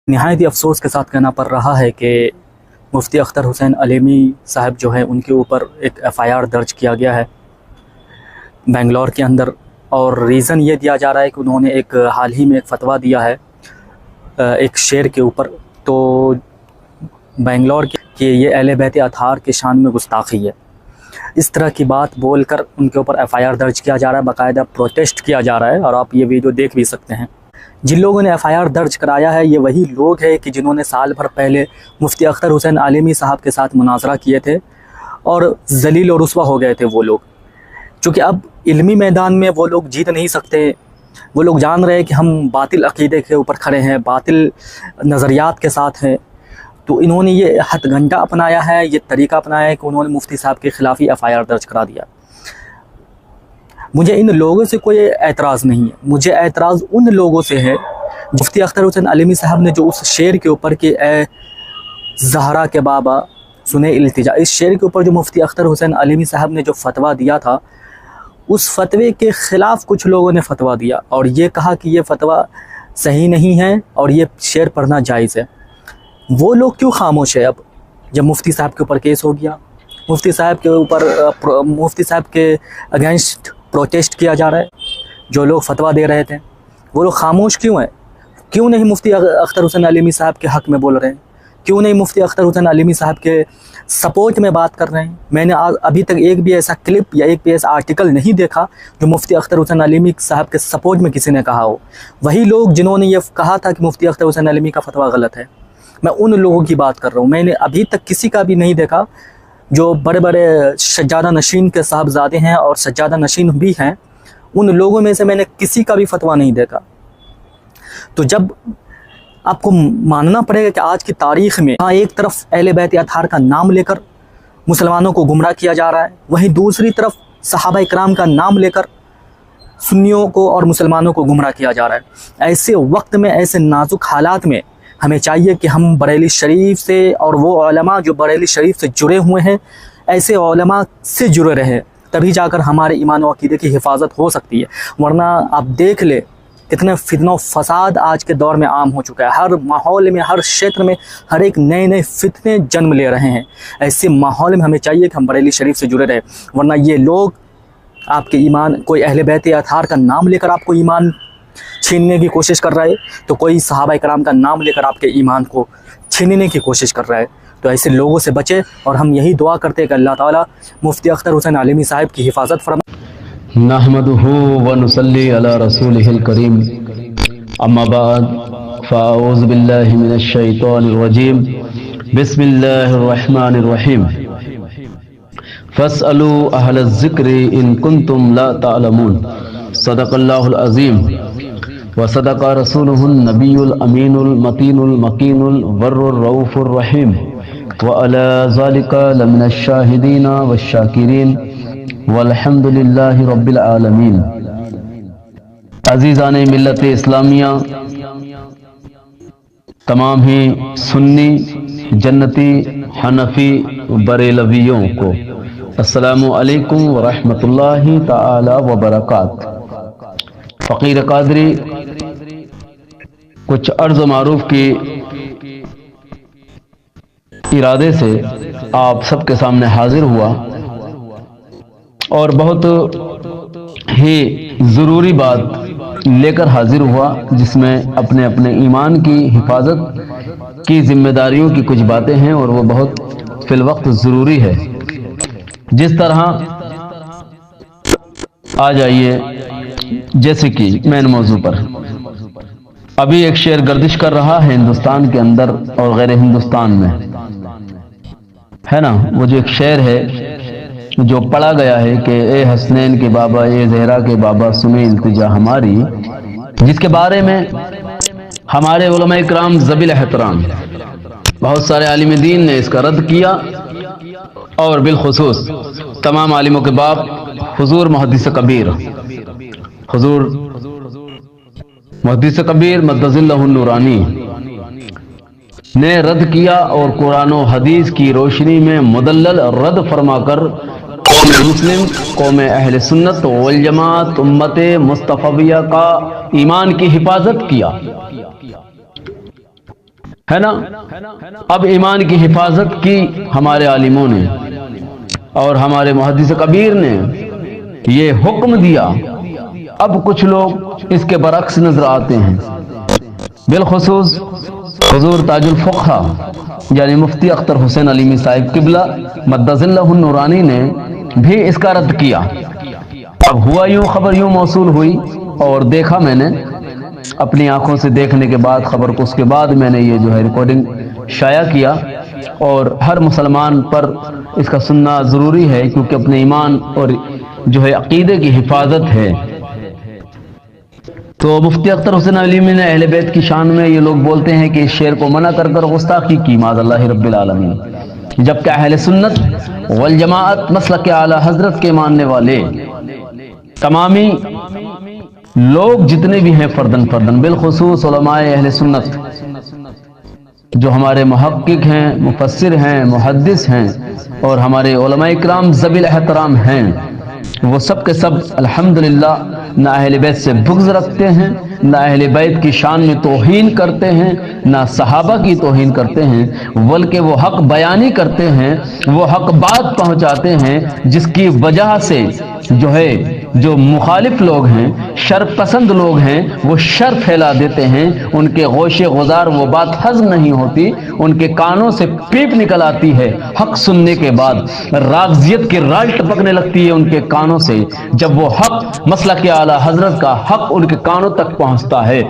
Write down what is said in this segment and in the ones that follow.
نہایت ہی افسوس کے ساتھ کہنا پڑ رہا ہے کہ مفتی اختر حسین علیمی صاحب جو ہیں ان کے اوپر ایک FIR درج کیا گیا ہے بنگلور کے اندر، اور ریزن یہ دیا جا رہا ہے کہ انہوں نے ایک حال ہی میں ایک فتویٰ دیا ہے ایک شعر کے اوپر، تو بنگلور کہ یہ اہل بیت اطہار کے شان میں گستاخی ہے، اس طرح کی بات بول کر ان کے اوپر FIR درج کیا جا رہا ہے، باقاعدہ پروٹیسٹ کیا جا رہا ہے، اور آپ یہ ویڈیو دیکھ بھی سکتے ہیں۔ جن لوگوں نے FIR درج کرایا ہے یہ وہی لوگ ہیں کہ جنہوں نے سال بھر پہلے مفتی اختر حسین علیمی صاحب کے ساتھ مناظرہ کیے تھے اور ذلیل و رسوا ہو گئے تھے وہ لوگ، چونکہ اب علمی میدان میں وہ لوگ جیت نہیں سکتے، وہ لوگ جان رہے ہیں کہ ہم باطل عقیدے کے اوپر کھڑے ہیں، باطل نظریات کے ساتھ ہیں، تو انہوں نے یہ ہتھ گھنٹہ اپنایا ہے، یہ طریقہ اپنایا ہے کہ انہوں نے مفتی صاحب کے خلاف ہی FIR درج کرا دیا۔ مجھے ان لوگوں سے کوئی اعتراض نہیں ہے، مجھے اعتراض ان لوگوں سے ہے مفتی اختر حسین علیمی صاحب نے جو اس شعر کے اوپر کہ اے زہرا کے بابا سنے التجا، اس شعر کے اوپر جو مفتی اختر حسین علیمی صاحب نے جو فتویٰ دیا تھا، اس فتوے کے خلاف کچھ لوگوں نے فتویٰ دیا اور یہ کہا کہ یہ فتویٰ صحیح نہیں ہے اور یہ شعر پڑھنا جائز ہے۔ وہ لوگ کیوں خاموش ہے اب جب مفتی صاحب کے اوپر کیس ہو گیا، مفتی صاحب کے اوپر مفتی صاحب کے اگینسٹ پروٹیسٹ کیا جا رہا ہے، جو لوگ فتویٰ دے رہے تھے وہ لوگ خاموش کیوں ہیں؟ کیوں نہیں مفتی اختر حسین علیمی صاحب کے حق میں بول رہے ہیں؟ کیوں نہیں مفتی اختر حسین علیمی صاحب کے سپورٹ میں بات کر رہے ہیں؟ میں نے ابھی تک ایک بھی ایسا کلپ یا ایک بھی ایسا آرٹیکل نہیں دیکھا جو مفتی اختر حسین علیمی صاحب کے سپورٹ میں کسی نے کہا ہو۔ وہی لوگ جنہوں نے یہ کہا تھا کہ مفتی اختر حسین علیمی کا فتویٰ غلط ہے، میں ان لوگوں کی بات کر رہا ہوں۔ میں نے ابھی تک کسی کا بھی نہیں دیکھا، جو بڑے بڑے سجادہ نشین کے صاحبزادے ہیں اور سجادہ نشین بھی ہیں، ان لوگوں میں سے میں نے کسی کا بھی فتویٰ نہیں دیکھا۔ تو جب آپ کو ماننا پڑے گا کہ آج کی تاریخ میں ایک طرف اہل بیت اطہار کا نام لے کر مسلمانوں کو گمراہ کیا جا رہا ہے، وہیں دوسری طرف صحابہ اکرام کا نام لے کر سنیوں کو اور مسلمانوں کو گمراہ کیا جا رہا ہے، ایسے وقت میں، ایسے نازک حالات میں ہمیں چاہیے کہ ہم بریلی شریف سے اور وہ علماء جو بریلی شریف سے جڑے ہوئے ہیں ایسے علماء سے جڑے رہیں، تبھی جا کر ہمارے ایمان و عقیدے کی حفاظت ہو سکتی ہے۔ ورنہ آپ دیکھ لیں کتنے فتنہ و فساد آج کے دور میں عام ہو چکا ہے، ہر ماحول میں، ہر شیتر میں ہر ایک نئے نئے فتنے جنم لے رہے ہیں۔ ایسے ماحول میں ہمیں چاہیے کہ ہم بریلی شریف سے جڑے رہیں، ورنہ یہ لوگ آپ کے ایمان، کوئی اہل بیت اطہار کا نام لے کر آپ کو ایمان چھیننے کی کوشش کر رہا ہے، تو کوئی صحابہ کرام کا نام لے کر آپ کے ایمان کو چھیننے کی کوشش کر رہا ہے۔ تو ایسے لوگوں سے بچے، اور ہم یہی دعا کرتے ہیں کہ اللہ تعالیٰ مفتی اختر حسین علیمی صاحب کی حفاظت فرمائے۔ نحمده ونصلي على رسوله الكريم اما بعد فاعوذ بالله من الشيطان الرجيم بسم الله الرحمن الرحيم فاسألوا اهل الذكر ان كنتم لا تعلمون صدق الله العظيم وصدق رسوله النبي الامين المتين المكين البر الرؤوف الرحيم وعلى ذلك لمن الشاهدين والشاكرين والحمد للہ رب العالمین۔ عزیزان ملت اسلامیہ، تمام ہی سنی، جنتی، حنفی، بریلویوں کو السلام علیکم ورحمۃ اللہ تعالی وبرکاتہ۔ فقیر قادری کچھ عرض معروف کی ارادے سے آپ سب کے سامنے حاضر ہوا، اور بہت ہی ضروری بات لے کر حاضر ہوا، جس میں اپنے اپنے ایمان کی حفاظت کی ذمہ داریوں کی کچھ باتیں ہیں، اور وہ بہت فی الوقت ضروری ہے۔ جس طرح آ جائیے جیسے کہ مین موضوع پر، ابھی ایک شعر گردش کر رہا ہے ہندوستان کے اندر اور غیر ہندوستان میں، ہے نا؟ وہ جو ایک شعر ہے جو پڑھا گیا ہے کہ اے حسنین کے بابا، اے زہرا کے بابا سنیں التجا ہماری، جس کے بارے میں ہمارے علماء اکرام ذوی احترام بہت سارے عالم دین نے اس کا رد کیا، اور بالخصوص تمام عالموں کے باپ حضور محدث کبیر، حضور محدث کبیر مدظ اللہ النورانی نے رد کیا، اور قرآن و حدیث کی روشنی میں مدلل رد فرما کر قوم مسلم، قوم اہل سنت والجماعت، امت مصطفیہ کا ایمان کی حفاظت کیا۔ ہے نا؟ اب ایمان کی حفاظت کی ہمارے عالموں نے اور ہمارے محدث کبیر نے یہ حکم دیا، اب کچھ لوگ اس کے برعکس نظر آتے ہیں۔ بالخصوص حضور تاج الفقہ یعنی مفتی اختر حسین علیمی صاحب قبلہ مدظ اللہ النورانی نے بھی اس کا رد کیا۔ اب ہوا یوں، خبر یوں موصول ہوئی اور دیکھا میں نے اپنی آنکھوں سے دیکھنے کے بعد خبر کو، اس کے بعد میں نے یہ جو ہے ریکارڈنگ شائع کیا، اور ہر مسلمان پر اس کا سننا ضروری ہے کیونکہ اپنے ایمان اور جو ہے عقیدے کی حفاظت ہے۔ تو مفتی اختر حسین علیمی نے اہل بیت کی شان میں یہ لوگ بولتے ہیں کہ اس شعر کو منع کر کر گستاخی کی، معاذ اللہ رب العالمین، جبکہ اہل سنت والجماعت مسلک اعلی حضرت کے ماننے والے تمامی لوگ جتنے بھی ہیں فردن فردن، بالخصوص علماء اہل سنت جو ہمارے محقق ہیں، مفسر ہیں، محدث ہیں اور ہمارے علماء اکرام ذوی الاحترام ہیں، وہ سب کے سب الحمدللہ نہ اہل بیت سے بغض رکھتے ہیں، نہ اہل بیت کی شان میں توہین کرتے ہیں، نہ صحابہ کی توہین کرتے ہیں، بلکہ وہ حق بیانی کرتے ہیں، وہ حق بات پہنچاتے ہیں، جس کی وجہ سے جو ہے جو مخالف لوگ ہیں، شر پسند لوگ ہیں، وہ شر پھیلا دیتے ہیں، ان کے غوش غزار وہ بات ہضم نہیں ہوتی، ان کے کانوں سے پیپ نکل آتی ہے، حق سننے کے بعد راغزیت کی رال ٹپکنے لگتی ہے ان کے کانوں سے، جب وہ حق مسلک اعلی حضرت کا حق ان کے کانوں تک پہنچتا ہے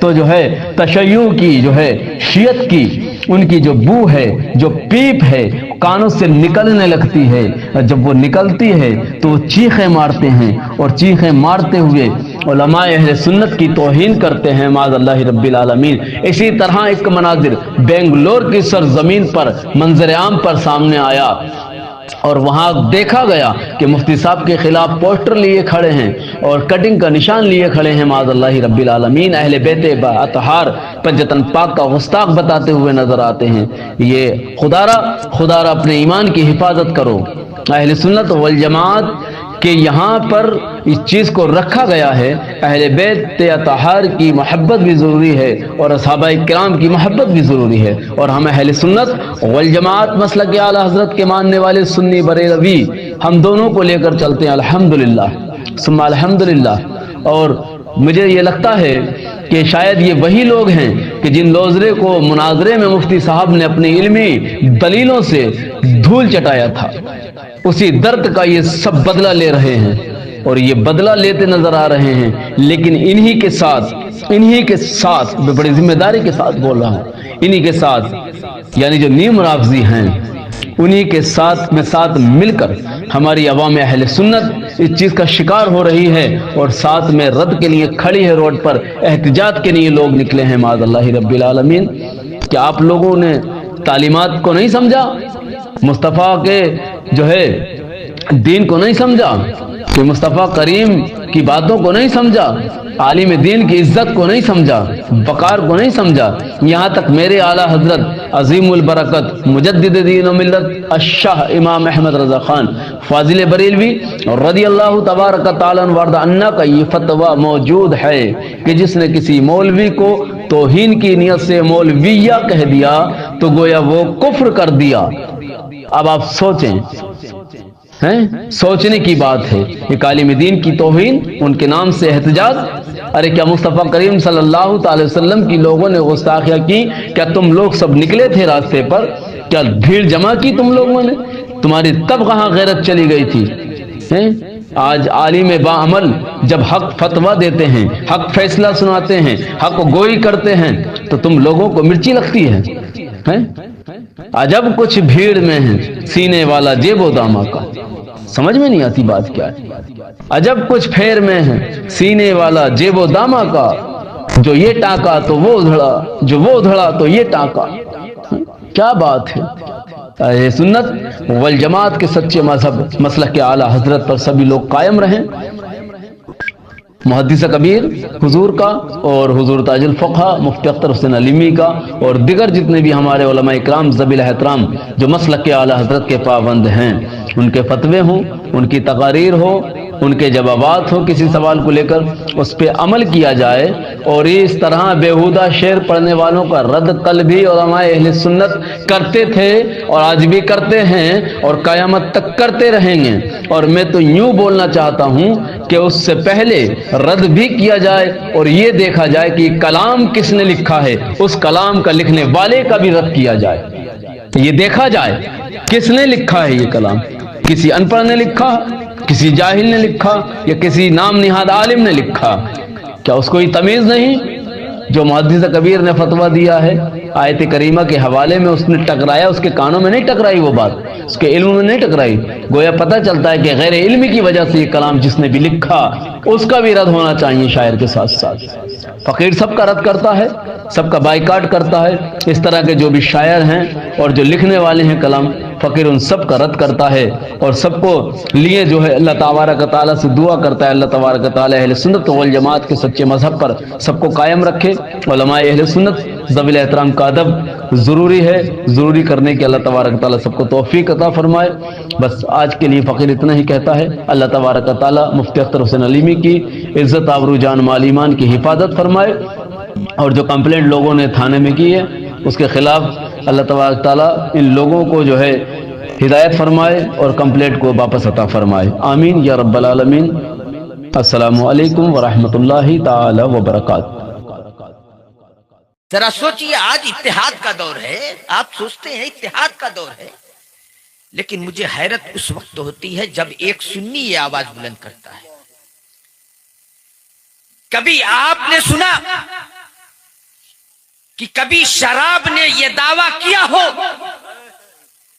تو جو ہے تشیع کی جو ہے شیعت کی ان کی جو بو ہے، جو پیپ ہے، کانوں سے نکلنے لگتی ہے، جب وہ نکلتی ہے تو وہ چیخیں مارتے ہیں اور چیخیں مارتے ہوئے علماء اہل سنت کی توہین کرتے ہیں، معاذ اللہ رب العالمین۔ اسی طرح ایک مناظر بنگلور کی سرزمین پر منظر عام پر سامنے آیا اور وہاں دیکھا گیا کہ مفتی صاحب کے خلاف پوسٹر لیے کھڑے ہیں اور کٹنگ کا نشان لیے کھڑے ہیں، معاذ اللہ رب العالمین، اہل بیت اطہار پنجتن پاک کا گستاخ بتاتے ہوئے نظر آتے ہیں۔ یہ خدارا اپنے ایمان کی حفاظت کرو۔ اہل سنت والجماعت کہ یہاں پر اس چیز کو رکھا گیا ہے، اہل بیت اطہار کی محبت بھی ضروری ہے اور صحابہ کرام کی محبت بھی ضروری ہے، اور ہم اہل سنت والجماعت مسلک اعلی حضرت کے ماننے والے سنی بریلوی ہم دونوں کو لے کر چلتے ہیں الحمدللہ ثم الحمدللہ۔ اور مجھے یہ لگتا ہے کہ شاید یہ وہی لوگ ہیں کہ جن لوزرے کو مناظرے میں مفتی صاحب نے اپنی علمی دلیلوں سے دھول چٹایا تھا، اسی درد کا یہ سب بدلہ لے رہے ہیں اور یہ بدلہ لیتے نظر آ رہے ہیں، لیکن انہی کے ساتھ میں بڑی ذمہ داری کے ساتھ بول رہا ہوں، انہی کے ساتھ یعنی جو نیم رافضی ہیں انہی کے ساتھ مل کر ہماری عوام اہل سنت اس چیز کا شکار ہو رہی ہے اور ساتھ میں رد کے لیے کھڑی ہے، روڈ پر احتجاج کے لیے لوگ نکلے ہیں، معاذ اللہ رب العالمین۔ کیا آپ لوگوں نے تعلیمات کو نہیں سمجھا؟ مصطفیٰ کے جو ہے دین کو نہیں سمجھا؟ کہ مصطفیٰ کریم کی باتوں کو نہیں سمجھا؟ عالم دین کی عزت کو نہیں سمجھا؟ وقار کو نہیں سمجھا؟ یہاں تک میرے اعلی حضرت عظیم البرکت مجدد دین و ملت الشاہ امام احمد رضا خان فاضل بریلوی رضی اللہ تبارک تعالیٰ عنہ عنہ کا یہ فتویٰ موجود ہے کہ جس نے کسی مولوی کو توہین کی نیت سے مولویہ کہہ دیا تو گویا وہ کفر کر دیا۔ اب آپ سوچیں، سوچنے کی بات ہے، ایک عالم دین کی توہین، ان کے نام سے احتجاج۔ ارے کیا مصطفیٰ کریم صلی اللہ تعالی وسلم کی لوگوں نے گستاخیاں کی؟ کیا تم لوگ سب نکلے تھے راستے پر؟ کیا بھیڑ جمع کی تم لوگوں نے؟ تمہاری تب کہاں غیرت چلی گئی تھی؟ آج عالم باعمل جب حق فتویٰ دیتے ہیں، حق فیصلہ سناتے ہیں، حق گوئی کرتے ہیں تو تم لوگوں کو مرچی لگتی ہے؟ عجب کچھ بھیڑ میں ہے سینے والا جیب و دامہ کا، سمجھ میں نہیں آتی بات کیا ہے؟ عجب کچھ پھیر میں ہے سینے والا جیب و دامہ کا، جو یہ ٹانکا تو وہ دھڑا، جو وہ دھڑا تو یہ ٹانکا۔ کیا بات ہے؟ اہل سنت والجماعت کے سچے مذہب مسلک اعلی حضرت پر سبھی لوگ قائم رہیں۔ محدث کبیر حضور کا اور حضور تاج الفقہ مفتی اختر حسین علیمی کا اور دیگر جتنے بھی ہمارے علماء اکرام ذوی الاحترام جو مسلک اعلی حضرت کے پابند ہیں، ان کے فتوے ہوں، ان کی تقاریر ہو، ان کے جوابات ہو کسی سوال کو لے کر اس پہ عمل کیا جائے، اور اس طرح بیہودہ شعر پڑھنے والوں کا رد کل بھی علماء اہل سنت کرتے تھے اور آج بھی کرتے ہیں اور قیامت تک کرتے رہیں گے۔ اور میں تو یوں بولنا چاہتا ہوں کہ اس سے پہلے رد بھی کیا جائے اور یہ دیکھا جائے کہ کلام کس نے لکھا ہے، اس کلام کا لکھنے والے کا بھی رد کیا جائے، یہ دیکھا جائے کس نے لکھا ہے یہ کلام۔ کسی ان پڑھ نے لکھا، کسی جاہل نے لکھا، یا کسی نام نہاد عالم نے لکھا؟ کیا اس کو یہ تمیز نہیں؟ جو محدث کبیر نے فتویٰ دیا ہے آیت کریمہ کے حوالے میں، اس نے ٹکرایا، اس کے کانوں میں نہیں ٹکرائی وہ بات، اس کے علم میں نہیں ٹکرائی، گویا پتہ چلتا ہے کہ غیر علمی کی وجہ سے یہ کلام جس نے بھی لکھا اس کا بھی رد ہونا چاہیے شاعر کے ساتھ ساتھ۔ فقیر سب کا رد کرتا ہے، سب کا بائیکاٹ کرتا ہے، اس طرح کے جو بھی شاعر ہیں اور جو لکھنے والے ہیں کلام، فقیر ان سب کا رد کرتا ہے اور سب کو لیے جو ہے اللہ تبارک و تعالیٰ سے دعا کرتا ہے اللہ تبارک و تعالیٰ اہل سنت والجماعت کے سچے مذہب پر سب کو قائم رکھے۔ علماء اہل سنت ذوی احترام کا ادب ضروری ہے، ضروری کرنے کے اللہ تبارک و تعالیٰ سب کو توفیق عطا فرمائے۔ بس آج کے لیے فقیر اتنا ہی کہتا ہے، اللہ تبارک و تعالیٰ مفتی اختر حسین علیمی کی عزت آبرو جان مال ایمان کی حفاظت فرمائے، اور جو کمپلینٹ لوگوں نے تھانے میں کی ہے اس کے خلاف اللہ تبارک تعالیٰ ان لوگوں کو جو ہے ہدایت فرمائے اور کمپلینٹ کو واپس عطا فرمائے، آمین یا رب العالمین۔ السلام علیکم ورحمۃ اللہ تعالی وبرکاتہ۔ ذرا سوچئے، آج اتحاد کا دور ہے، آپ سوچتے ہیں اتحاد کا دور ہے، لیکن مجھے حیرت اس وقت ہوتی ہے جب ایک سنی یہ آواز بلند کرتا ہے۔ کبھی آپ نے سنا کہ کبھی شراب نے یہ دعویٰ کیا ہو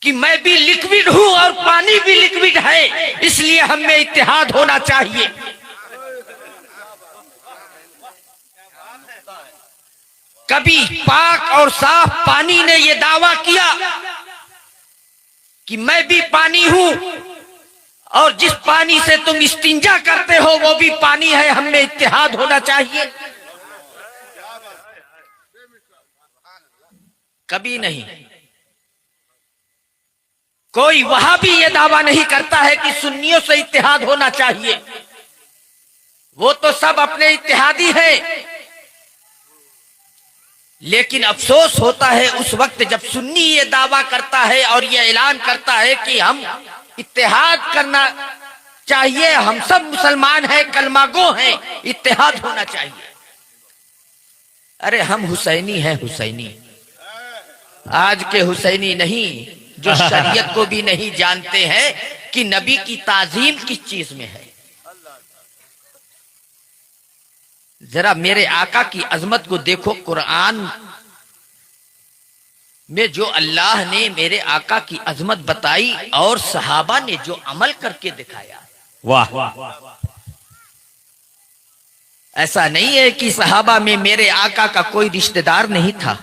کہ میں بھی لکوڈ ہوں اور پانی بھی لکوڈ ہے، اس لیے ہم میں اتحاد ہونا چاہیے؟ کبھی پاک اور صاف پانی نے یہ دعویٰ کیا کہ میں بھی پانی ہوں اور جس پانی سے تم استنجا کرتے ہو وہ بھی پانی ہے، ہم میں اتحاد ہونا چاہیے؟ کبھی نہیں۔ کوئی وہاں بھی یہ دعویٰ نہیں کرتا ہے کہ سنیوں سے اتحاد ہونا چاہیے، وہ تو سب اپنے اتحادی ہیں۔ لیکن افسوس ہوتا ہے اس وقت جب سنی یہ دعویٰ کرتا ہے اور یہ اعلان کرتا ہے کہ ہم اتحاد کرنا چاہیے، ہم سب مسلمان ہیں، کلمہ گو ہیں، اتحاد ہونا چاہیے۔ ارے ہم حسینی ہیں، حسینی آج کے حسینی نہیں جو شریعت کو بھی نہیں جانتے ہیں کہ نبی کی تعظیم کس چیز میں ہے۔ ذرا میرے آقا کی عظمت کو دیکھو، قرآن میں جو اللہ نے میرے آقا کی عظمت بتائی اور صحابہ نے جو عمل کر کے دکھایا، واہ! ایسا نہیں ہے کہ صحابہ میں میرے آقا کا کوئی رشتہ دار نہیں تھا،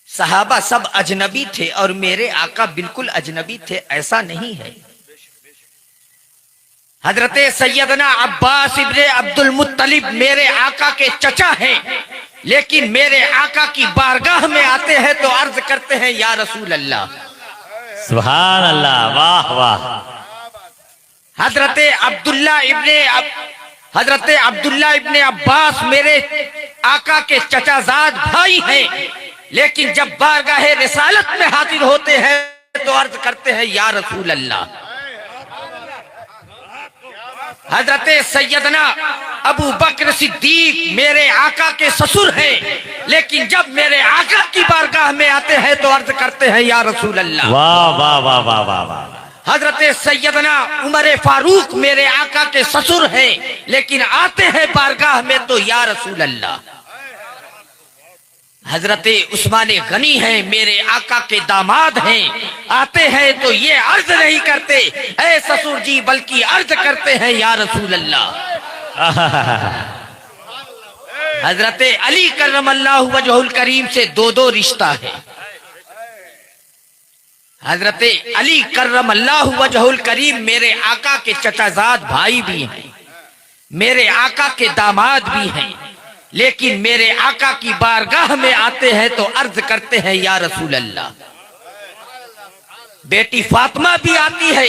صحابہ سب اجنبی تھے اور میرے آقا بالکل اجنبی تھے، ایسا نہیں ہے۔ حضرت سیدنا عباس ابن عبد المطلب میرے آقا کے چچا ہیں، لیکن میرے آقا کی بارگاہ میں آتے ہیں تو عرض کرتے ہیں یا رسول اللہ، سبحان اللہ، واہ واہ۔ حضرت عبداللہ ابن عباس میرے آقا کے چچا زاد بھائی ہیں، لیکن جب بارگاہ رسالت میں حاضر ہوتے ہیں تو عرض کرتے ہیں یا رسول اللہ۔ حضرت سیدنا ابو بکر صدیق میرے آقا کے سسر ہیں، لیکن جب میرے آقا کی بارگاہ میں آتے ہیں تو عرض کرتے ہیں یا رسول اللہ۔ واہ واہ واہ واہ واہ واہ۔ حضرت سیدنا عمر فاروق میرے آقا کے سسر ہیں، لیکن آتے ہیں بارگاہ میں تو یا رسول اللہ۔ حضرت عثمان غنی ہیں میرے آقا کے داماد ہیں، آتے ہیں تو یہ عرض نہیں کرتے اے سسر جی، بلکہ عرض کرتے ہیں یا رسول اللہ۔ حضرت علی کرم اللہ وجہ الکریم سے دو رشتہ ہے۔ حضرت علی کرم اللہ وجہ الکریم میرے آقا کے چچا زاد بھائی بھی ہیں، میرے آقا کے داماد بھی ہیں، لیکن میرے آقا کی بارگاہ میں آتے ہیں تو عرض کرتے ہیں یا رسول اللہ۔ بیٹی فاطمہ بھی آتی ہے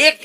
1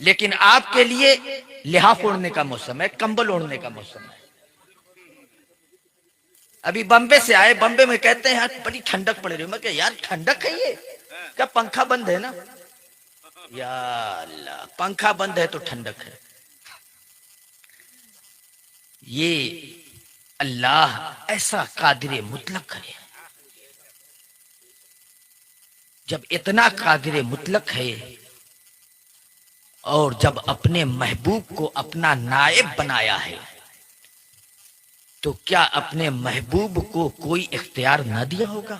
لیکن آپ کے لیے لحاف اوڑھنے کا موسم ہے، کمبل اوڑھنے کا موسم ہے. ابھی بمبے سے آئے، بمبے میں کہتے ہیں یار بڑی ٹھنڈک پڑ رہی ہے. میں کہ یار ٹھنڈک ہے یہ کیا؟ پنکھا بند ہے نا. یا اللہ، پنکھا بند ہے تو ٹھنڈک ہے. یہ اللہ ایسا قادر مطلق ہے. جب اتنا قادر مطلق ہے اور جب اپنے محبوب کو اپنا نائب بنایا ہے تو کیا اپنے محبوب کو کوئی اختیار نہ دیا ہوگا؟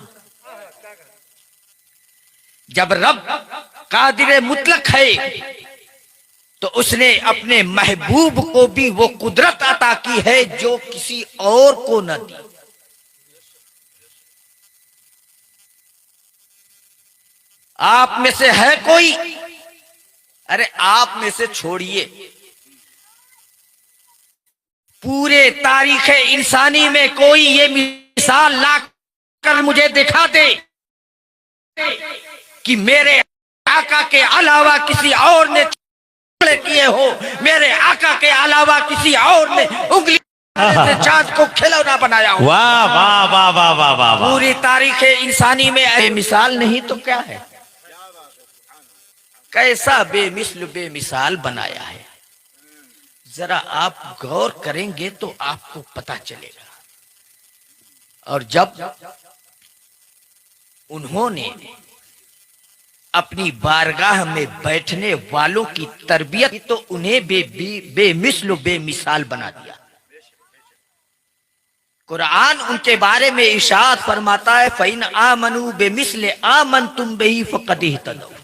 جب رب قادر مطلق ہے تو اس نے اپنے محبوب کو بھی وہ قدرت عطا کی ہے جو کسی اور کو نہ دی. آپ میں سے ہے کوئی، ارے آپ میں سے چھوڑیے، پورے تاریخ انسانی میں کوئی یہ مثال لا کر مجھے دکھا دے کہ میرے آقا کے علاوہ کسی اور نے کیے ہو، میرے آقا کے علاوہ کسی اور نے انگلی سے چاند کو کھلونا بنایا ہو. واہ واہ واہ واہ واہ واہ واہ. پوری تاریخ انسانی میں مثال نہیں تو کیا ہے؟ کیسا بے مثل بے مثال بنایا ہے. ذرا آپ غور کریں گے تو آپ کو پتا چلے گا. اور جب انہوں نے اپنی بارگاہ میں بیٹھنے والوں کی تربیت تو انہیں بے مثل و بے مثال بنا دیا. قرآن ان کے بارے میں ارشاد فرماتا ہے فَإِنْ آمَنُوا بِمِثْلِ آمَنْتُمْ بِهِ فَقَدِ اهْتَدَوْا.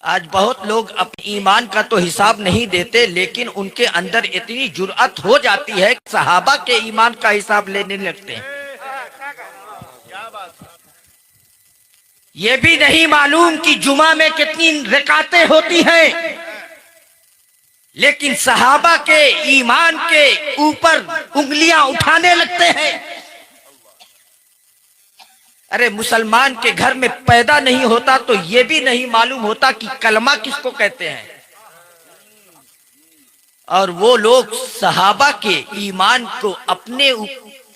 آج بہت لوگ اپنے ایمان کا تو حساب نہیں دیتے، لیکن ان کے اندر اتنی جرأت ہو جاتی ہے کہ صحابہ کے ایمان کا حساب لینے لگتے ہیں. یہ بھی نہیں معلوم کہ جمعہ میں کتنی رکعتیں ہوتی ہیں، لیکن صحابہ کے ایمان کے اوپر انگلیاں اٹھانے لگتے ہیں. ارے مسلمان کے گھر میں پیدا نہیں ہوتا تو یہ بھی نہیں معلوم ہوتا کہ کلمہ کس کو کہتے ہیں، اور وہ لوگ صحابہ کے ایمان کو اپنے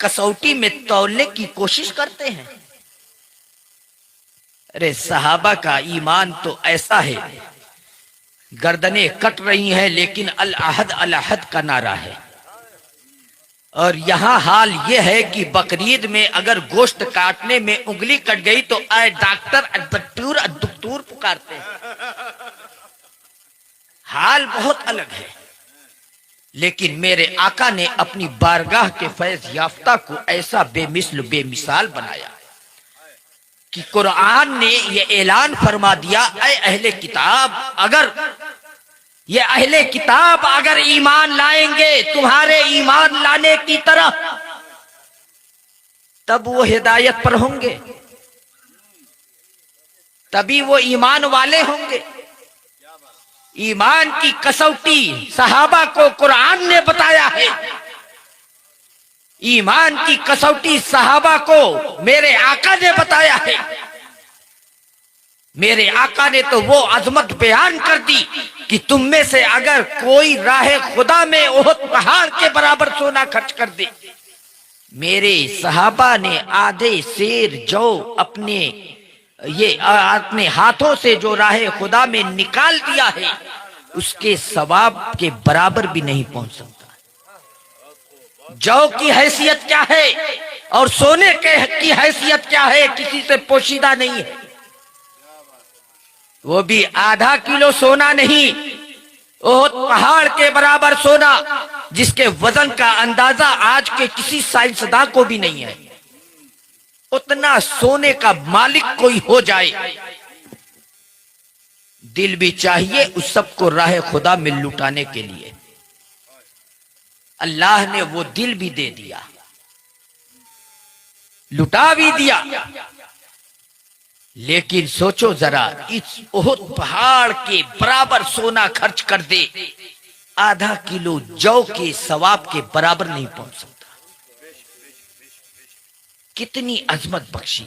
کسوٹی میں تولنے کی کوشش کرتے ہیں. ارے صحابہ کا ایمان تو ایسا ہے، گردنیں کٹ رہی ہیں لیکن العہد العہد کا نعرہ ہے. اور یہاں حال یہ ہے کہ بقرعید میں اگر گوشت کاٹنے میں انگلی کٹ گئی تو اے ڈاکٹر الدکتور پکارتے ہیں. حال بہت الگ ہے. لیکن میرے آقا نے اپنی بارگاہ کے فیض یافتہ کو ایسا بے مثل بے مثال بنایا کہ قرآن نے یہ اعلان فرما دیا اے اہل کتاب، اگر یہ اہل کتاب اگر ایمان لائیں گے تمہارے ایمان لانے کی طرح تب وہ ہدایت پر ہوں گے، تبھی وہ ایمان والے ہوں گے. ایمان کی کسوٹی صحابہ کو قرآن نے بتایا ہے. ایمان کی کسوٹی صحابہ کو میرے آقا نے بتایا ہے. میرے آقا نے تو وہ عظمت بیان کر دی کہ تم میں سے اگر کوئی راہ خدا میں احد پہاڑ کے برابر سونا خرچ کر دے. میرے صحابہ نے آدھے سیر جو اپنے ہاتھوں سے جو راہ خدا میں نکال دیا ہے اس کے ثواب کے برابر بھی نہیں پہنچ سکتا. جو کی حیثیت کیا ہے اور سونے کی حیثیت کیا ہے کسی سے پوشیدہ نہیں ہے. وہ بھی آدھا کلو سونا نہیں، احد پہاڑ کے برابر سونا جس کے وزن کا اندازہ آج کے کسی سائنسداں کو بھی نہیں ہے. اتنا سونے کا مالک کوئی ہو جائے، دل بھی چاہیے اس سب کو راہ خدا میں لٹانے کے لیے. اللہ نے وہ دل بھی دے دیا، لٹا بھی دیا. لیکن سوچو ذرا، اس احد پہاڑ کے برابر سونا خرچ کر دے، آدھا کلو جو کے ثواب کے برابر نہیں پہنچ سکتا. کتنی عظمت بخشی.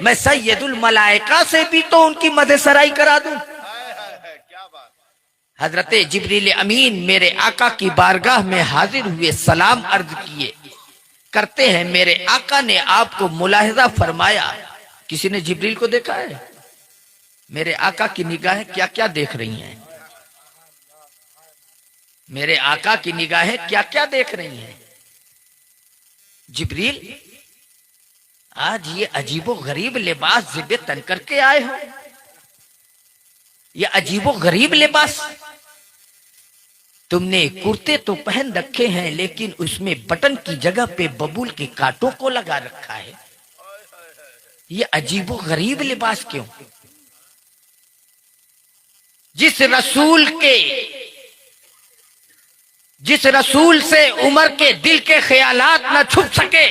میں سید الملائکہ سے بھی تو ان کی مدح سرائی کرا دوں۔ حضرت جبریل امین میرے آقا کی بارگاہ میں حاضر ہوئے، سلام عرض کیے، کرتے ہیں میرے آقا نے آپ کو ملاحظہ فرمایا۔ کسی نے جبریل کو دیکھا ہے؟ میرے آقا کی نگاہیں کیا کیا دیکھ رہی ہیں؟ میرے آقا کی نگاہیں کیا کیا دیکھ رہی ہیں؟ جبریل آج یہ عجیب و غریب لباس زب تن کر کے آئے ہو، یہ عجیب و غریب لباس، تم نے کرتے تو پہن رکھے ہیں لیکن اس میں بٹن کی جگہ پہ ببول کے کانٹوں کو لگا رکھا ہے، یہ عجیب و غریب لباس کیوں؟ جس رسول سے عمر کے دل کے خیالات نہ چھپ سکے،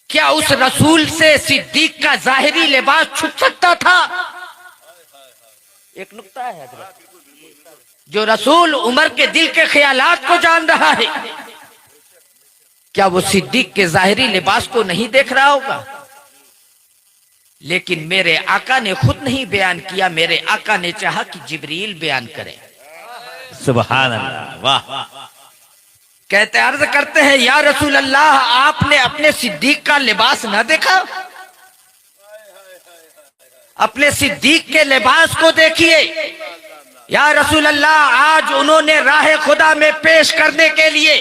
کیا اس رسول سے صدیق کا ظاہری لباس چھپ سکتا تھا؟ ایک نقطہ ہے حضرت، جو رسول عمر کے دل کے خیالات کو جان رہا ہے، کیا وہ صدیق کے ظاہری لباس کو نہیں دیکھ رہا ہوگا؟ لیکن میرے آقا نے خود نہیں بیان کیا، میرے آقا نے چاہا کہ جبریل بیان کریں۔ سبحان اللہ، واہ، کہتے عرض کرتے ہیں یا رسول اللہ، آپ نے اپنے صدیق کا لباس نہ دیکھا؟ اپنے صدیق کے لباس کو دیکھیے یا رسول اللہ، آج انہوں نے راہ خدا میں پیش کرنے کے لیے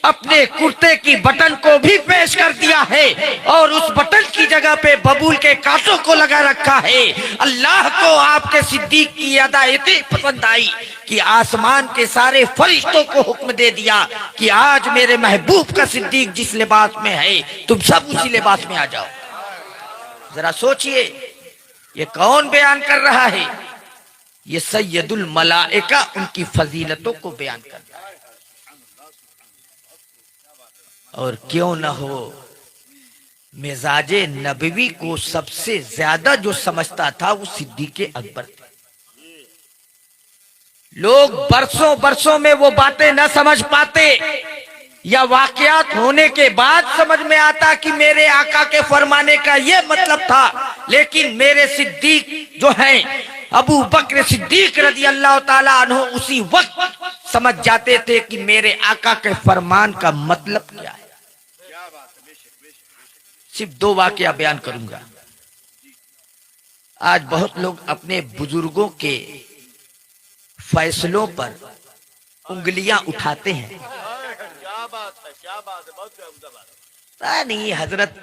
اپنے کرتے کی بٹن کو بھی پیش کر دیا ہے اور اس بٹن کی جگہ پہ ببول کے کانٹوں کو لگا رکھا ہے۔ اللہ کو آپ کے صدیق کی ادا اتنی پسند آئی کہ آسمان کے سارے فرشتوں کو حکم دے دیا کہ آج میرے محبوب کا صدیق جس لباس میں ہے تم سب اسی لباس میں آ جاؤ۔ ذرا سوچئے یہ کون بیان کر رہا ہے؟ یہ سید الملائکہ ان کی فضیلتوں کو بیان کر رہا ہے۔ اور کیوں نہ ہو، مزاج نبوی کو سب سے زیادہ جو سمجھتا تھا وہ صدیق اکبر تھے۔ لوگ برسوں میں وہ باتیں نہ سمجھ پاتے، یا واقعات ہونے کے بعد سمجھ میں آتا کہ میرے آقا کے فرمانے کا یہ مطلب تھا، لیکن میرے صدیق جو ہیں ابو بکر صدیق رضی اللہ تعالیٰ عنہ اسی وقت سمجھ جاتے تھے کہ میرے آقا کے فرمان کا مطلب کیا ہے۔ صرف 2 واقعہ بیان کروں گا۔ آج بہت لوگ اپنے بزرگوں کے فیصلوں پر انگلیاں اٹھاتے ہیں، پتہ نہیں حضرت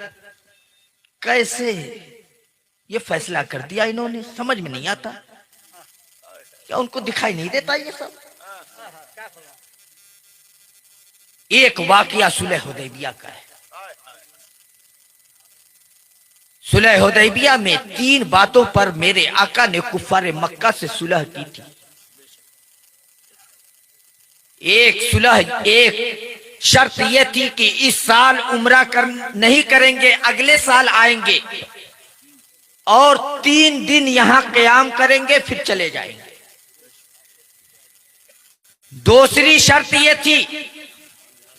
کیسے یہ فیصلہ کر دیا انہوں نے، سمجھ میں نہیں آتا، کیا ان کو دکھائی نہیں دیتا یہ سب؟ ایک واقعہ صلح حدیبیہ کا ہے۔ صلح حدیبیہ میں 3 باتوں پر میرے آقا نے کفار مکہ سے صلح کی تھی۔ ایک شرط یہ تھی کہ اس سال عمرہ نہیں کریں گے، اگلے سال آئیں گے اور 3 دن یہاں قیام کریں گے پھر چلے جائیں گے۔ دوسری شرط یہ تھی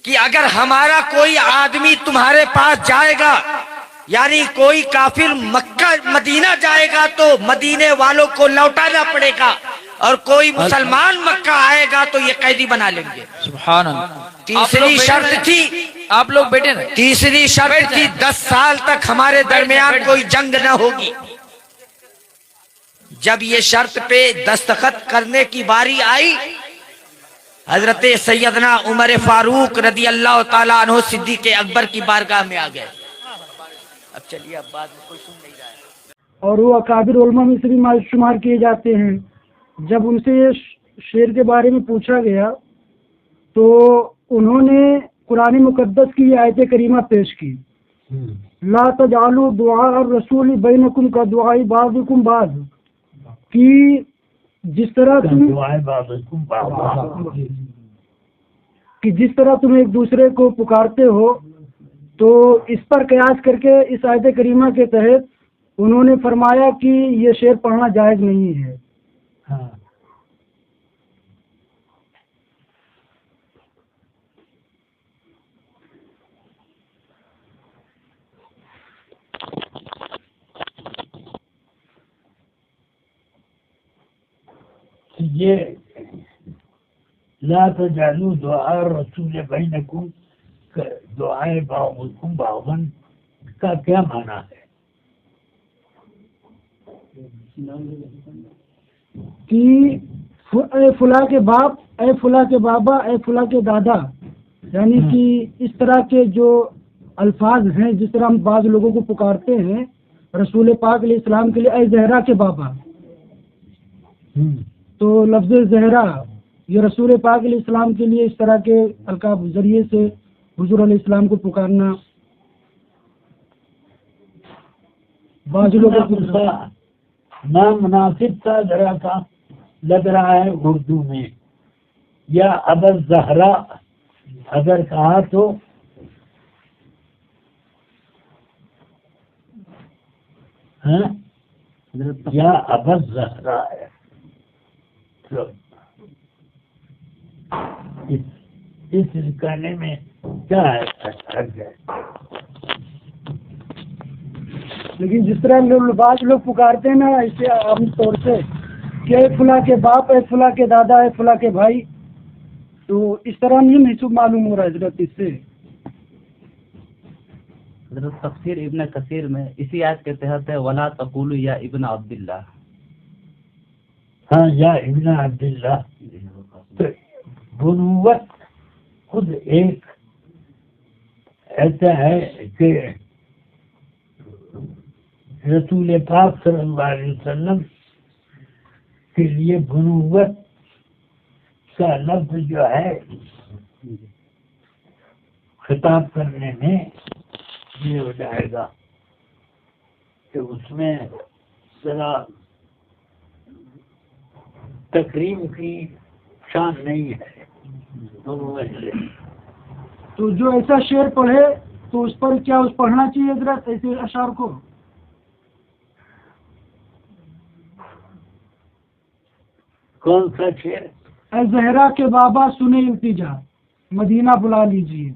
کہ اگر ہمارا کوئی آدمی تمہارے پاس جائے گا، یعنی کوئی کافر مکہ مدینہ جائے گا تو مدینے والوں کو لوٹانا پڑے گا، اور کوئی مسلمان مکہ آئے گا تو یہ قیدی بنا لیں گے۔ سبحان اللہ۔ تیسری شرط تھی، آپ لوگ بیٹھے نا، تیسری شرط تھی 10 سال تک ہمارے درمیان کوئی جنگ نہ ہوگی۔ جب یہ شرط پہ دستخط کرنے کی باری آئی، حضرت سیدنا عمر فاروق رضی اللہ تعالیٰ عنہ صدیق اکبر کی بارگاہ میں آ گئے۔ اب چلیے، اب بعد میں کوئی سن نہیں رہا ہے۔ اور وہ اکابر علماء میں سے بھی شمار کیے جاتے ہیں۔ جب ان سے یہ شعر کے بارے میں پوچھا گیا تو انہوں نے قرآن مقدس کی یہ آیت کریمہ پیش کی، لا تجعلوا دعاء الرسول بینکم کا دعاء بعضکم بعض، کہ جس طرح تم ایک دوسرے کو پکارتے ہو، تو اس پر قیاس کر کے اس آیت کریمہ کے تحت انہوں نے فرمایا کہ یہ شعر پڑھنا جائز نہیں ہے۔ یہ لا تجعلوا دعاء الرسول بینکم دعائے بعضکم بعضا کا کیا معنی ہے؟ کہ اے فلاں کے باپ، اے فلاں کے بابا، اے فلاں کے دادا، یعنی کہ اس طرح کے جو الفاظ ہیں، جس طرح ہم بعض لوگوں کو پکارتے ہیں رسول پاک علیہ السلام کے لیے اے زہرا کے بابا، تو لفظ زہرا یہ رسول پاک علیہ السلام کے لیے اس طرح کے القاب ذریعے سے حضور علیہ السلام کو پکارنا بعض لوگوں کو نامناسب سا ذرا سا لگ رہا ہے اردو میں، یا ابا زہرا اگر کہا تو یا ابا زہرا ہے، اس کہنے میں کیا ہے حرج ہے؟ لیکن جس طرح بعض لوگ پکارتے ہیں نا ایسے عام طور سے کہ اے فلاں کے باپ، اے فلاں کے دادا، اے فلاں کے بھائی، تو اس طرح نہیں محسوب معلوم ہو رہا ہے حضرت اس سے. حضرت تفسیر ابن کثیر میں اسی آیت کے تحت ہے ولا تقولوا یا ابن عبداللہ. ہاں یا ابن عبداللہ. تو بنوت خود ایک ایسا ہے کہ رسول پاک صلی اللہ علیہ وسلم کے لیے بنوت کا لفظ جو ہے خطاب کرنے میں یہ ہو جائے گا کہ اس میں ذرا تکریم کی شان نہیں ہے. تو جو ایسا شعر پڑھے تو اس پر کیا اس پڑھنا چاہیے حضرت ایسے اشعار کو؟ کون سا شعر؟ اے زہرا کے بابا سنے التجا مدینہ بلا لیجیے.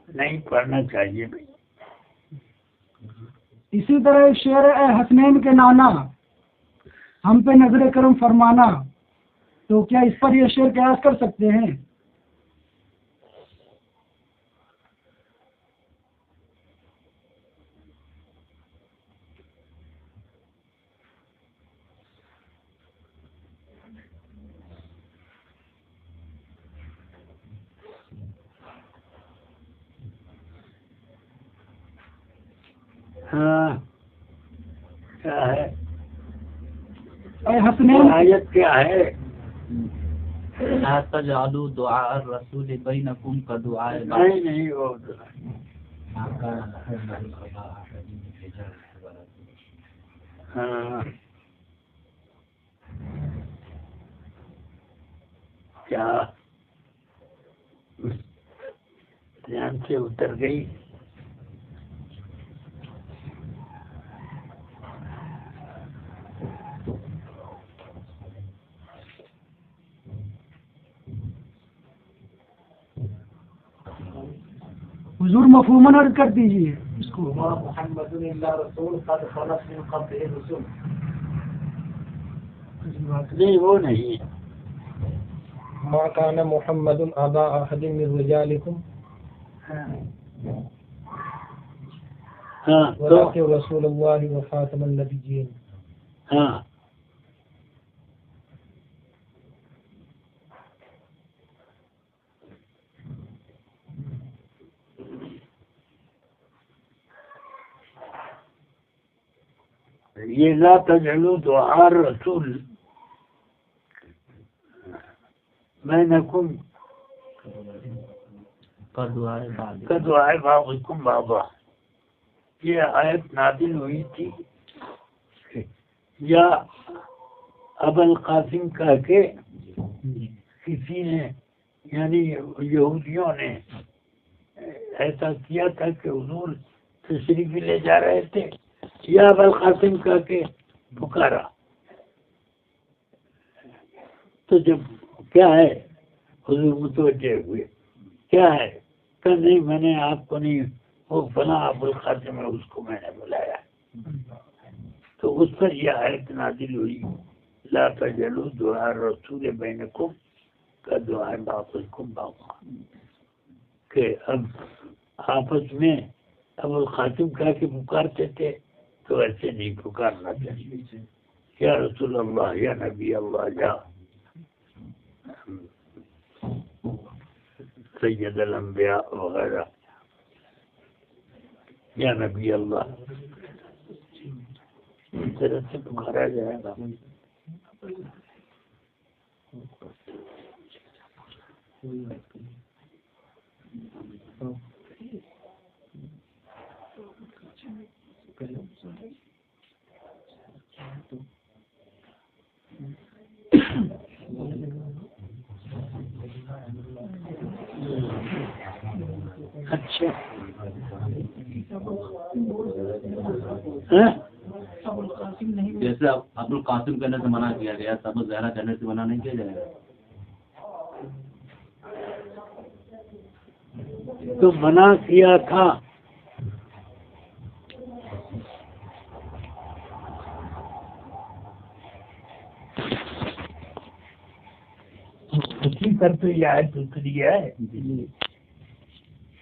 نہیں پڑھنا چاہیے بھائی. اسی طرح ایک شعر ہے اے حسنین کے نانا ہم پہ نظر کرم فرمانا، تو کیا اس پر یہ شعر قیاس کر سکتے ہیں؟ ہاں کیا ہے؟ اے حسنین آیت کیا ہے؟ لا تجعلوا دعاء الرسول بینکم کدعاء نہیں وہ ہاں کیا دھیان سے اتر گئی. حضور مفہوماً عرض کر دیجیے اس کو. محمد رسول قد خلت من قبله الرسل. نہیں وہ نہیں. ما كان محمد ابا احد من رجالكم ہاں ولكن رسول الله وخاتم النبيين. ہاں یہ لا تجعلوا دعاء الرسول بینکم کدعاء بعضکم بعضا. یہ آیت نازل ہوئی تھی یا ابا القاسم کہہ کے کسی نے یعنی یہودیوں نے ایسا کیا تھا کہ حضور تشریف لے جا رہے تھے یا ابا القاسم کہہ کے پکارا. تو جب کیا ہے حضور متوجہ ہوئے کیا ہے کہ نہیں میں نے آپ کو نہیں وہ فلاں ابو القاسم ہے اس کو میں نے بلایا. تو اس پر یہ آیت نازل ہوئی لا تجعلوا دعاء الرسول بینکم کدعاء بعضکم بعضا، کہ اب آپس میں ابو القاسم کہا کہ پکارتے تھے تو ایسے نہیں پکارنا چاہیے، یا رسول اللہ، یا نبی اللہ، یا سید الانبیاء وغیرہ، یا نبی اللہ، اس طرح سے پکارا جائے گا۔ اچھا جیسے ابو القاسم کہنے سے منع کیا گیا، ابو زہرا کہنے سے منع نہیں کیا جائے گا؟ تو منع کیا تھا، اسی پر تو یہ آیت اتری ہے،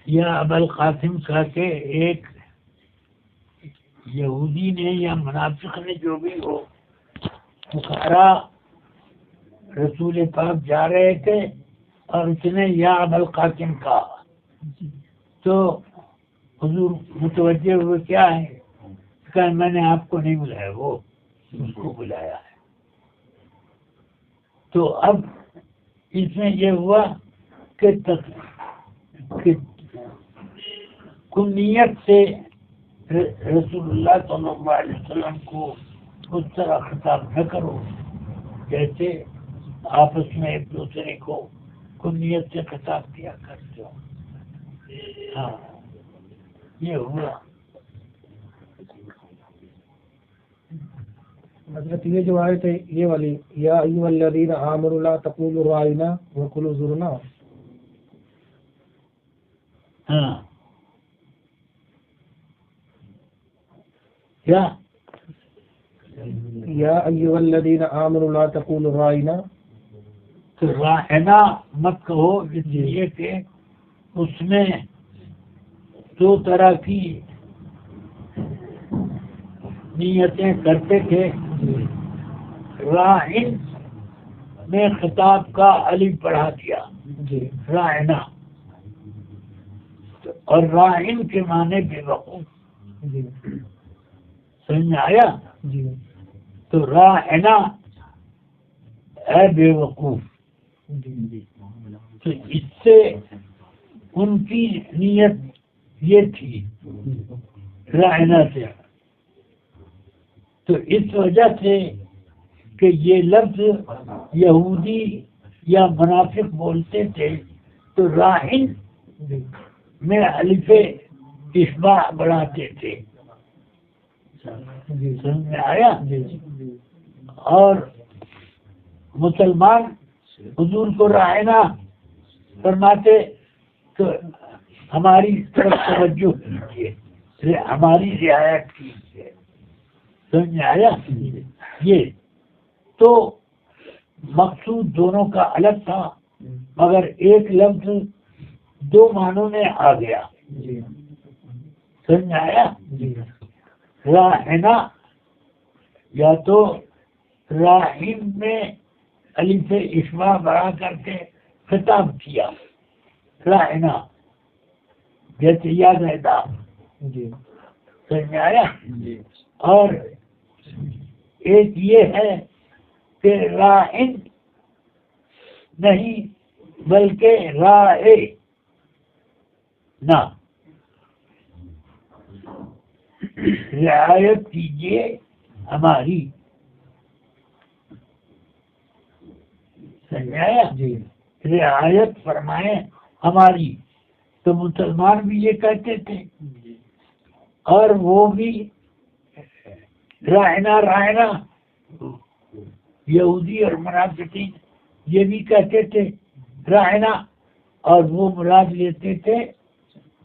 یا ابو القاسم کہا کہ ایک یہودی نے یا منافق نے جو بھی ہو پکارا، رسول پاک جا رہے تھے اور اس نے یا ابو القاسم کہا، تو حضور متوجہ ہوئے کیا ہے، کہا میں نے آپ کو نہیں بلایا، وہ اس کو بلایا ہے۔ تو اب اس میں یہ ہوا کہ کنیت سے رسول اللہ صلی اللہ علیہ وسلم کو اس طرح خطاب نہ کرو جیسے آپس میں ایک دوسرے کو کنیت سے خطاب کیا کرتے ہو۔ ہاں یہ ہوا۔ حضرت یہ جو آیت ہے یہ والی، یا ایھا الذین آمنوا لا تقولوا رائنا وقولوا انظرنا، ہاں کیا یا ایھا الذین آمنوا لا تقولوا رائنا، تو راہنا مت کہو، اس لیے کہ اس میں دو طرح کی نیتیں کرتے تھے۔ راہن میں خطاب کا الف بڑھا دیا، راہنا، اور راہن کے معنی بے وقوف، سمجھ میں آیا؟ تو راہنا ہے بے وقوف، تو اس سے ان کی نیت یہ تھی راہنا سے، تو اس وجہ سے کہ یہ لفظ یہودی یا منافق بولتے تھے تو راہن میں الف اشباع بڑھاتے تھے، سمجھ میں آیا؟ اور مسلمان حضور کو راہنا فرماتے تو ہماری طرف توجہ کیجیے، ہماری رعایت کیجیے، سمجھ میں آیا؟ یہ تو مقصود دونوں کا الگ تھا، مگر ایک لفظ دو معنوں میں آ گیا، سمجھ میں آیا؟ راہنا یا تو راہن میں الف اشباع بڑھا کر کے خطاب کیا، راہنا جیسے یاد ہے دا، سمجھ میں آیا؟ اور ایک یہ ہے کہ راہن نہیں بلکہ راہ نہ، رعایت کیجیے ہماری، سمجھ آیا؟ رعایت فرمائیں ہماری، تو مسلمان بھی یہ کہتے تھے اور وہ بھی راہنا راہنا، یہودی اور منافقین یہ بھی کہتے تھے راہنا، اور وہ مراد لیتے تھے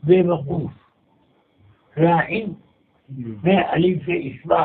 بے وقوف، راہن میں الف اشباع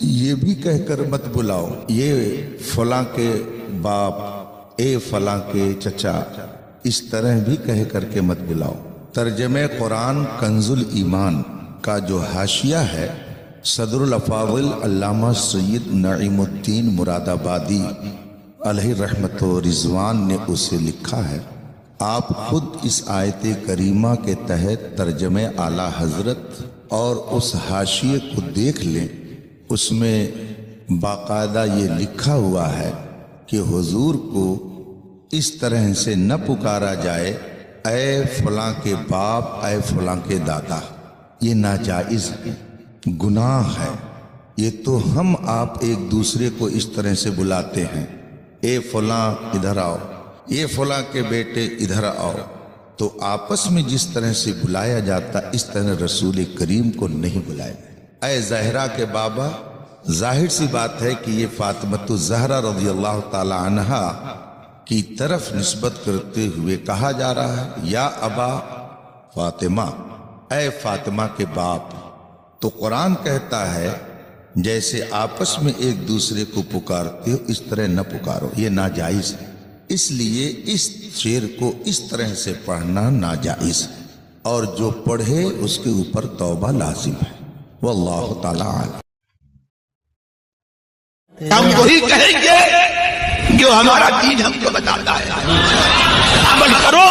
یہ بھی کہہ کر مت بلاؤ یہ فلاں کے باپ، اے فلاں کے چچا، اس طرح بھی کہہ کر کے مت بلاؤ۔ ترجمہ قرآن کنز الایمان کا جو حاشیہ ہے، صدر الافاضل علامہ سید نعیم الدین مراد آبادی علیہ رحمت و رضوان نے اسے لکھا ہے۔ آپ خود اس آیت کریمہ کے تحت ترجمہ اعلیٰ حضرت اور اس حاشیے کو دیکھ لیں، اس میں باقاعدہ یہ لکھا ہوا ہے کہ حضور کو اس طرح سے نہ پکارا جائے اے فلاں کے باپ، اے فلاں کے دادا، یہ ناجائز ہے، گناہ ہے۔ یہ تو ہم آپ ایک دوسرے کو اس طرح سے بلاتے ہیں، اے فلاں ادھر آؤ، یہ فلاں کے بیٹے ادھر آؤ، تو آپس میں جس طرح سے بلایا جاتا اس طرح رسول کریم کو نہیں بلایا۔ اے زہرا کے بابا، ظاہر سی بات ہے کہ یہ فاطمۃ الزہرا رضی اللہ تعالی عنہا کی طرف نسبت کرتے ہوئے کہا جا رہا ہے، یا ابا فاطمہ، اے فاطمہ کے باپ۔ تو قرآن کہتا ہے جیسے آپس میں ایک دوسرے کو پکارتے ہو اس طرح نہ پکارو، یہ ناجائز ہے۔ اس لیے اس شعر کو اس طرح سے پڑھنا ناجائز ہے، اور جو پڑھے اس کے اوپر توبہ لازم ہے۔ واللہ تعالی عالم۔ ہم وہی کہیں گے جو ہمارا دین ہم کو بتاتا ہے، عمل کرو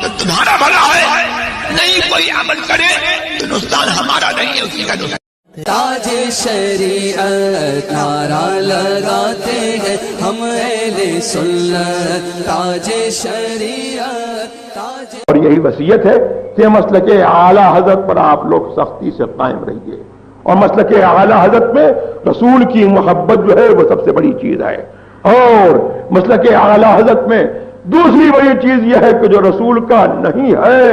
تو تمہارا بھلا ہے، نہیں کوئی عمل کرے تو نقصان ہمارا نہیں ہے، اسی کا نقصان۔ تاج شریعت نعرہ لگاتے ہیں ہم اہل سنت، تاج شریعت تاج۔ اور یہی وصیت ہے کہ مسلک اعلیٰ حضرت پر آپ لوگ سختی سے قائم رہیے، اور مسلک اعلیٰ حضرت میں رسول کی محبت جو ہے وہ سب سے بڑی چیز ہے، اور مسلک اعلیٰ حضرت میں دوسری بڑی چیز یہ ہے کہ جو رسول کا نہیں ہے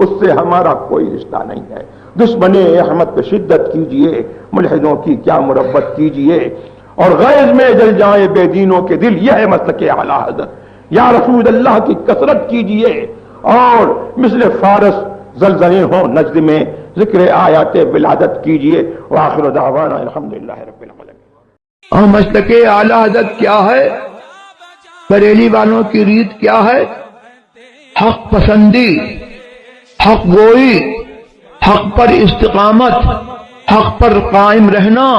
اس سے ہمارا کوئی رشتہ نہیں ہے۔ دشمن احمد پہ شدت کیجئے، ملحدوں کی کیا مربت کیجئے، اور غیظ میں جل جائیں بے دینوں کے دل، یہ ہے مسلک اعلیٰ حضرت۔ یا رسول اللہ کی کثرت کیجئے، اور مثل فارس زلزلے ہوں نجد میں ذکر آیات ولادت کیجئے۔ وآخر دعوانا الحمدللہ رب العالمین۔ اور مسلک اعلیٰ حضرت کیا ہے؟ بریلی والوں کی ریت کیا ہے؟ حق پسندی، حق گوئی، حق پر استقامت، حق پر قائم رہنا،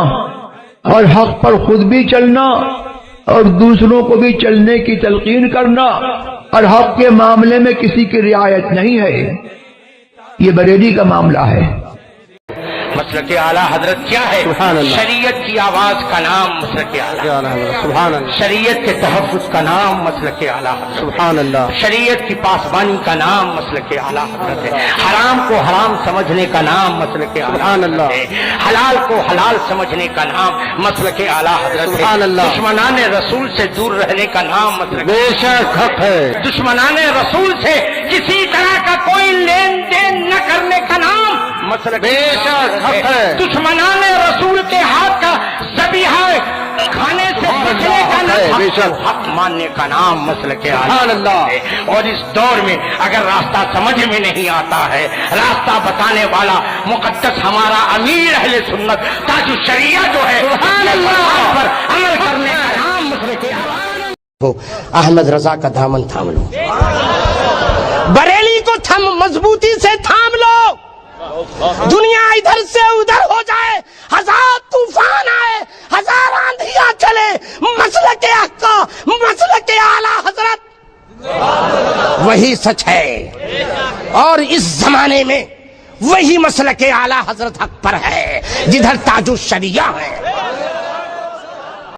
اور حق پر خود بھی چلنا اور دوسروں کو بھی چلنے کی تلقین کرنا، اور حق کے معاملے میں کسی کی رعایت نہیں ہے۔ یہ بریلی کا معاملہ ہے۔ مسلک اعلیٰ حضرت کیا ہے؟ شریعت کی آواز کا نام مسلک اعلیٰ حضرت، شریعت کے تحفظ کا نام مسلک اعلیٰ حضرت، سبحان اللہ، شریعت کی پاسبانی کا نام مسلک اعلیٰ حضرت ہے، حرام کو حرام سمجھنے کا نام مسلک اعلیٰ حضرت ہے، حلال کو حلال سمجھنے کا نام مسلک اعلیٰ حضرت ہے، دشمنان رسول سے دور رہنے کا نام مسلک بے شک حق ہے، دشمنان رسول سے کسی طرح کا کوئی لین دین نہ کرنے کا نام مسلک بے شک حق ہے، دشمنان رسول کے ہاتھ کا ذبیحہ کھانے سے بچنے کا نام حق ماننے کا نام مسلک اعلیٰ ہے۔ اور اس دور میں اگر راستہ سمجھ میں نہیں آتا ہے، راستہ بتانے والا مقدس ہمارا امیر اہل سنت تاج الشریعہ جو ہے پر عمل کرنے کا نام مسلک اعلیٰ۔ احمد رضا کا دامن تھام لو، بریلی کو تھم مضبوطی سے تھام لو، دنیا ادھر سے ادھر ہو جائے، ہزار طوفان آئے، ہزار آندھیاں چلے، مسلک حق کا، مسلک اعلیٰ حضرت وہی سچ ہے، اور اس زمانے میں وہی مسلک اعلیٰ حضرت حق پر ہے جدھر تاج الشریعہ ہے۔